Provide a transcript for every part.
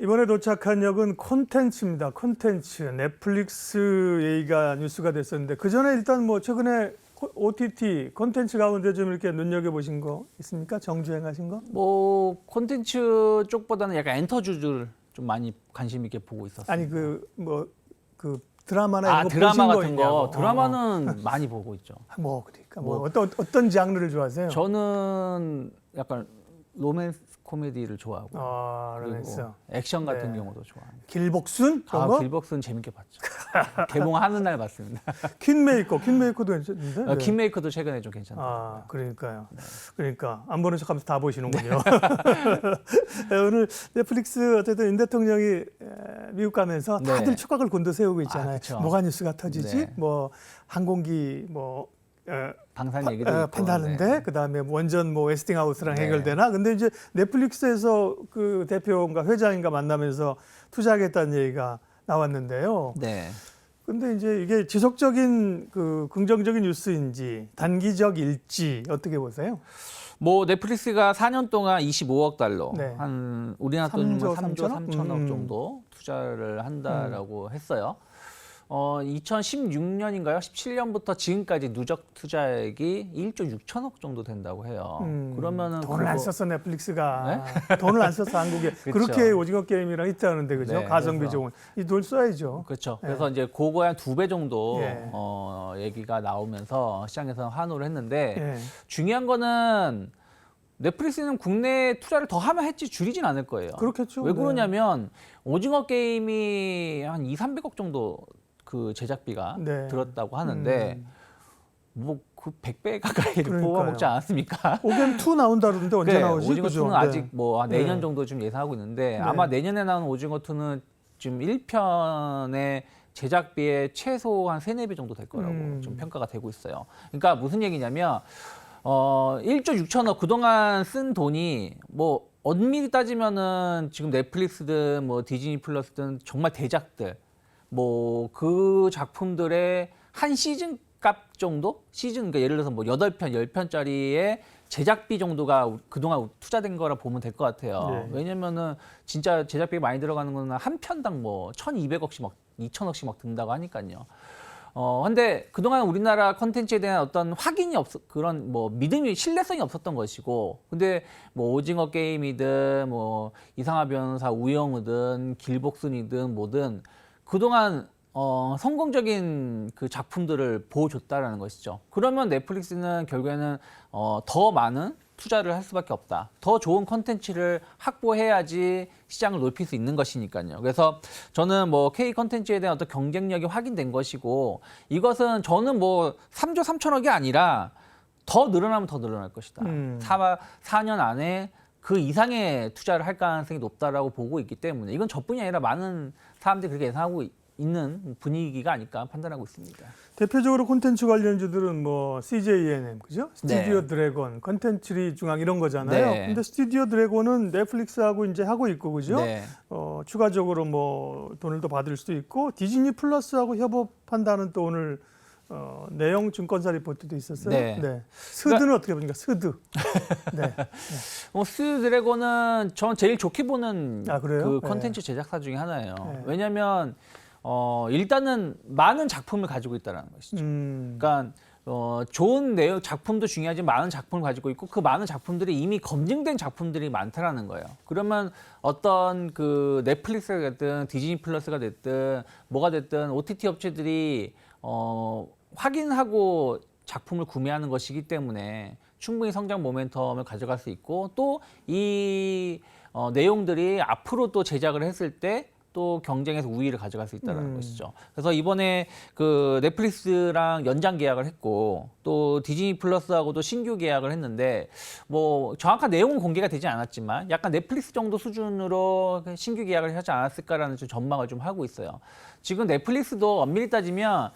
이번에 도착한 역은 콘텐츠입니다. 콘텐츠. 넷플릭스 얘기가 뉴스가 됐었는데 그 전에 일단 뭐 최근에 OTT 콘텐츠 가운데 좀 이렇게 눈여겨보신 거 있습니까? 정주행하신 거? 뭐 콘텐츠 쪽보다는 약간 엔터주를 좀 많이 관심 있게 보고 있었어요. 아니 그 드라마나 이런 거 드라마 보신 거 같은 거 있냐고. 드라마는 많이 보고 있죠. 뭐 그러니까 뭐 어떤 장르를 좋아하세요? 저는 약간 로맨스 코미디를 좋아하고 로맨스. 그리고 액션 같은 네. 경우도 좋아합니다. 길복순? 그런 거? 길복스는 재밌게 봤죠. 개봉하는 날 봤습니다. 퀸메이커도 괜찮은데? 네. 킹메이커도 최근에 좀 괜찮아요. 그러니까요. 네. 그러니까 안 보는 척하면서 다 보시는군요. 네, 오늘 넷플릭스 어쨌든 윤 대통령이 미국 가면서 다들 네. 촉각을 곤두세우고 있잖아요. 그쵸. 뭐가 뉴스가 터지지? 네. 뭐 항공기 방산 얘기도 있고. 판다는데 네. 그다음에 원전 웨스팅하우스랑 네. 해결되나? 근데 이제 넷플릭스에서 그 대표인가 회장인가 만나면서 투자하겠다는 얘기가 나왔는데요. 네. 근데 이제 이게 지속적인 그 긍정적인 뉴스인지 단기적일지 어떻게 보세요? 뭐 넷플릭스가 4년 동안 25억 달러, 네. 한 우리나라 돈으로 3조 3조 3천억 음. 정도 투자를 한다라고 했어요. 2016년인가요? 17년부터 지금까지 누적 투자액이 1조 6천억 정도 된다고 해요. 그러면은 돈을 안 썼어 넷플릭스가. 네? 돈을 안 썼어 한국에. 그쵸. 그렇게 오징어 게임이랑 히트하는데 그죠? 네, 가성비 그래서. 좋은. 이 돈 써야죠. 그렇죠. 네. 그래서 이제 그거에 한 2배 정도 예. 얘기가 나오면서 시장에서 환호를 했는데 예. 중요한 거는 넷플릭스는 국내 투자를 더 하면 했지 줄이진 않을 거예요. 그렇겠죠. 왜 네. 그러냐면 오징어 게임이 한 200~300억 정도 그 제작비가 네. 들었다고 하는데 뭐 그 100배 가까이를 그러니까요. 뽑아먹지 않았습니까? 오겜2 나온다는데 언제 그래, 나오지? 오징어 그죠? 2는 네. 아직 뭐 내년 네. 정도 좀 예상하고 있는데 네. 아마 내년에 나오는 오징어 2는 지금 1편의 제작비의 최소 한 3~4배 정도 될 거라고 좀 평가가 되고 있어요. 그러니까 무슨 얘기냐면 1조 6천억 그동안 쓴 돈이 뭐 엄밀히 따지면은 지금 넷플릭스든 뭐 디즈니 플러스든 정말 대작들 뭐 그 작품들의 한 시즌 값 정도? 그러니까 예를 들어서 뭐 8편, 10편짜리의 제작비 정도가 그동안 투자된 거라 보면 될 것 같아요. 네. 왜냐면은 진짜 제작비 많이 들어가는 거는 한 편당 뭐 1,200억씩 막 2,000억씩 막 든다고 하니까요. 근데 그동안 우리나라 컨텐츠에 대한 어떤 확인이 그런 뭐 믿음이, 신뢰성이 없었던 것이고, 근데 뭐 오징어 게임이든 뭐 이상하 변호사 우영우든 길복순이든 뭐든 그동안 성공적인 그 작품들을 보여줬다라는 것이죠. 그러면 넷플릭스는 결국에는 더 많은 투자를 할 수밖에 없다. 더 좋은 컨텐츠를 확보해야지 시장을 높일 수 있는 것이니까요. 그래서 저는 뭐 K 컨텐츠에 대한 어떤 경쟁력이 확인된 것이고, 이것은 저는 뭐 3조 3천억이 아니라 더 늘어나면 더 늘어날 것이다. 4년 안에 그 이상의 투자를 할 가능성이 높다라고 보고 있기 때문에 이건 저뿐이 아니라 많은 사람들이 그렇게 예상하고 있는 분위기가 아닐까 판단하고 있습니다. 대표적으로 콘텐츠 관련주들은 뭐 CJENM, 그죠? 스튜디오 네. 드래곤, 컨텐츠리 중앙 이런 거잖아요. 네. 근데 스튜디오 드래곤은 넷플릭스하고 이제 하고 있고, 그죠? 네. 추가적으로 뭐 돈을 더 받을 수도 있고, 디즈니 플러스하고 협업한다는 또 오늘 내용 증권사 리포트도 있었어요. 네. 스드는 어떻게 보니까 스드. 네. 스튜디오 드래곤은 전 제일 좋게 보는 그래요? 그 네. 컨텐츠 제작사 중에 하나예요. 네. 왜냐하면 일단은 많은 작품을 가지고 있다는 것이죠. 그러니까 좋은 내용 작품도 중요하지만 많은 작품을 가지고 있고 그 많은 작품들이 이미 검증된 작품들이 많다라는 거예요. 그러면 어떤 그 넷플릭스가 됐든 디즈니 플러스가 됐든 뭐가 됐든 OTT 업체들이 확인하고 작품을 구매하는 것이기 때문에 충분히 성장 모멘텀을 가져갈 수 있고 또 이 내용들이 앞으로 또 제작을 했을 때 또 경쟁에서 우위를 가져갈 수 있다는 것이죠. 그래서 이번에 그 넷플릭스랑 연장 계약을 했고 또 디즈니 플러스하고도 신규 계약을 했는데 뭐 정확한 내용은 공개가 되지 않았지만 약간 넷플릭스 정도 수준으로 신규 계약을 하지 않았을까라는 좀 전망을 좀 하고 있어요. 지금 넷플릭스도 엄밀히 따지면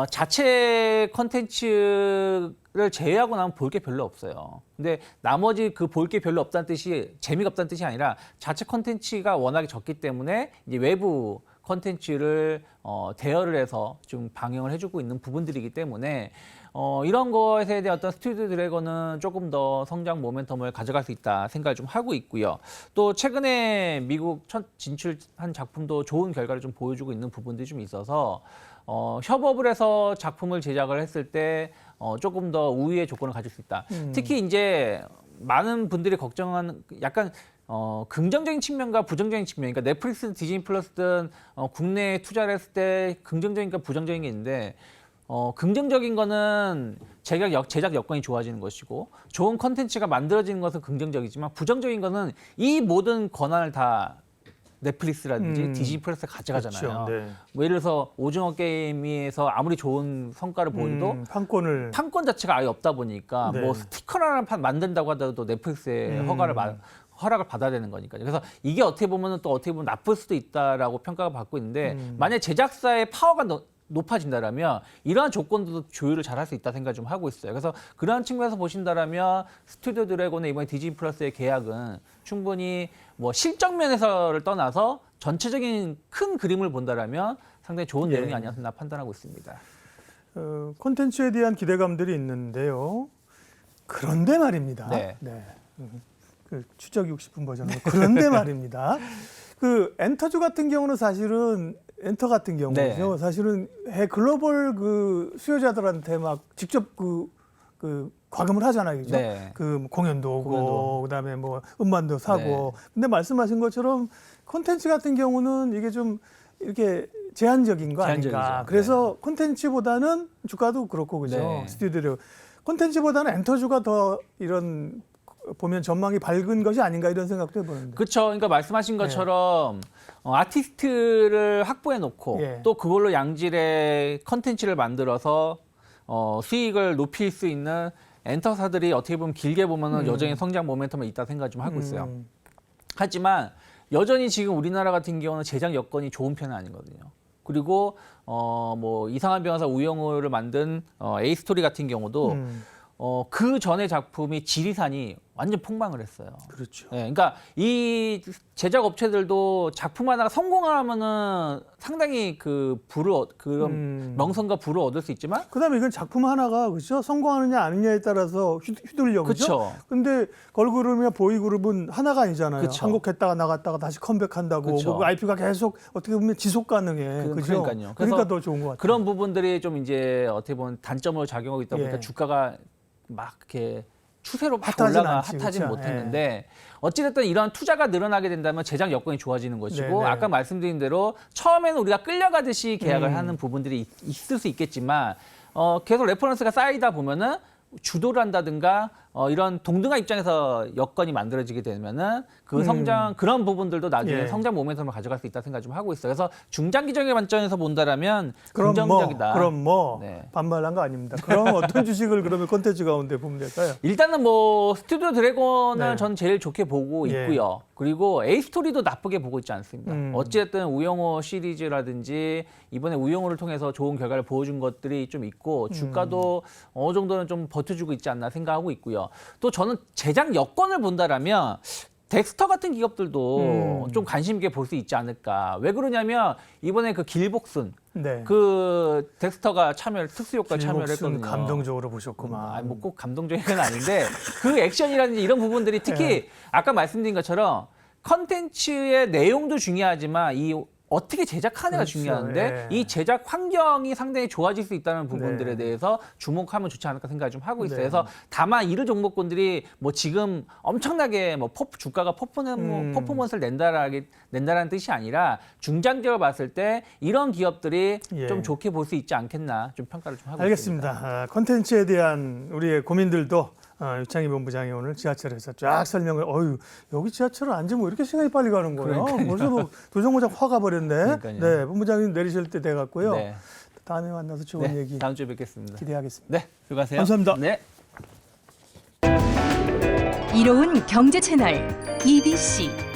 자체 컨텐츠를 제외하고 나면 볼 게 별로 없어요. 근데 나머지 그 볼 게 별로 없다는 뜻이 재미가 없다는 뜻이 아니라 자체 컨텐츠가 워낙에 적기 때문에 이제 외부 컨텐츠를 대여를 해서 좀 방영을 해주고 있는 부분들이기 때문에 이런 것에 대한 어떤 스튜디오 드래곤은 조금 더 성장 모멘텀을 가져갈 수 있다 생각을 좀 하고 있고요. 또 최근에 미국 첫 진출한 작품도 좋은 결과를 좀 보여주고 있는 부분들이 좀 있어서 협업을 해서 작품을 제작을 했을 때 조금 더 우위의 조건을 가질 수 있다. 특히 이제 많은 분들이 걱정하는 약간 긍정적인 측면과 부정적인 측면, 그러니까 넷플릭스, 디즈니 플러스든 국내에 투자를 했을 때 긍정적인과 부정적인 게 있는데 긍정적인 거는 제작 여건이 좋아지는 것이고 좋은 컨텐츠가 만들어지는 것은 긍정적이지만 부정적인 거는 이 모든 권한을 다 넷플릭스라든지 디즈니 플러스에 가져가잖아요. 그렇죠. 네. 뭐 예를 들어서 오징어 게임에서 아무리 좋은 성과를 보여도 판권 자체가 아예 없다 보니까 네. 뭐 스티커라는 판 만든다고 하더라도 넷플릭스의 허락을 받아야 되는 거니까요. 그래서 이게 어떻게 보면 또 어떻게 보면 나쁠 수도 있다라고 평가가 받고 있는데 만약 제작사의 파워가 높아진다라면 이러한 조건도 조율을 잘 할 수 있다 생각 좀 하고 있어요. 그래서 그러한 측면에서 보신다라면 스튜디오 드래곤의 이번에 디즈니 플러스의 계약은 충분히 뭐 실적 면에서를 떠나서 전체적인 큰 그림을 본다라면 상당히 좋은 내용이 아니었나 판단하고 있습니다. 콘텐츠에 대한 기대감들이 있는데요. 그런데 말입니다. 네. 그 추적 60분 버전으로 그런데 말입니다. 그 엔터주 같은 경우는 사실은 엔터 같은 경우죠. 네. 사실은 글로벌 그 수요자들한테 막 직접 그 과금을 하잖아요. 그죠? 네. 그 공연도 오고 그다음에 뭐 음반도 사고. 근데 말씀하신 것처럼 콘텐츠 같은 경우는 이게 좀 이렇게 제한적인 거 아닌가. 제한적이죠. 그래서 콘텐츠보다는 주가도 그렇고 그죠. 네. 스튜디오 콘텐츠보다는 엔터주가 더 이런 보면 전망이 밝은 것이 아닌가 이런 생각도 해보는데. 그렇죠. 그러니까 말씀하신 것처럼 아티스트를 확보해 놓고 또 그걸로 양질의 컨텐츠를 만들어서 수익을 높일 수 있는 엔터사들이 어떻게 보면 길게 보면은 여전히 성장 모멘텀이 있다 생각 좀 하고 있어요. 하지만 여전히 지금 우리나라 같은 경우는 제작 여건이 좋은 편은 아니거든요. 그리고 뭐 이상한 변호사 우영우를 만든 에이스토리 같은 경우도 그 전에 작품이 지리산이 완전 폭망을 했어요. 그렇죠. 네, 그러니까 이 제작 업체들도 작품 하나가 성공하면은 상당히 그런 명성과 부를 얻을 수 있지만, 그다음에 이건 작품 하나가 그렇죠. 성공하느냐 아니냐에 따라서 휘둘려 그렇죠. 근데 걸그룹이나 보이그룹은 하나가 아니잖아요. 그쵸. 한국했다가 나갔다가 다시 컴백한다고. 그쵸. 그 IP가 계속 어떻게 보면 지속 가능해. 그죠? 그러니까요. 그러니까 더 좋은 것 같아요. 그런 부분들이 좀 이제 어떻게 보면 단점으로 작용하고 있다 보니까 주가가 막 이렇게 추세로 막 핫하진 못했는데 어찌됐든 이런 투자가 늘어나게 된다면 제작 여건이 좋아지는 것이고 아까 말씀드린 대로 처음에는 우리가 끌려가듯이 계약을 하는 부분들이 있을 수 있겠지만 계속 레퍼런스가 쌓이다 보면은 주도를 한다든가 이런 동등한 입장에서 여건이 만들어지게 되면은 그 성장 그런 부분들도 나중에 성장 모멘텀을 가져갈 수 있다 생각 좀 하고 있어요. 그래서 중장기적인 관점에서 본다라면 긍정적이다. 그럼 반말한 거 아닙니다. 그럼 어떤 주식을 그러면 콘텐츠 가운데 보면 될까요? 일단은 뭐 스튜디오 드래곤을 전 제일 좋게 보고 있고요. 그리고 에이스토리도 나쁘게 보고 있지 않습니다. 어쨌든 우영우 시리즈라든지 이번에 우영우를 통해서 좋은 결과를 보여준 것들이 좀 있고 주가도 어느 정도는 좀 버텨주고 있지 않나 생각하고 있고요. 또 저는 제작 여건을 본다라면 덱스터 같은 기업들도 좀 관심 있게 볼 수 있지 않을까. 왜 그러냐면 이번에 그 길복순 그 덱스터가 특수효과 참여를 했거든요. 감동적으로 보셨구만. 뭐 꼭 감동적인 건 아닌데 그 액션이라든지 이런 부분들이 특히 아까 말씀드린 것처럼 컨텐츠의 내용도 중요하지만 이 어떻게 제작하느냐가 중요한데 이 제작 환경이 상당히 좋아질 수 있다는 부분들에 대해서 주목하면 좋지 않을까 생각을 좀 하고 있어요. 그래서 다만 이런 종목군들이 뭐 지금 엄청나게 뭐 주가가 퍼포먼스를 낸다라는 뜻이 아니라 중장기적으로 봤을 때 이런 기업들이 좀 좋게 볼 수 있지 않겠나 좀 평가를 좀 하고 있습니다. 알겠습니다. 콘텐츠에 대한 우리의 고민들도 유창희 본부장이 오늘 지하철에서 쫙 설명을. 여기 지하철을 앉으면 왜 이렇게 시간이 빨리 가는 거예요? 벌써 뭐 도정모장 화가 버렸네. 네, 본부장님 내리실 때 돼갖고요. 다음에 만나서 좋은 얘기. 다음 주에 뵙겠습니다. 기대하겠습니다. 네, 수고하세요. 감사합니다. 네. 이로운 경제 채널 EBC.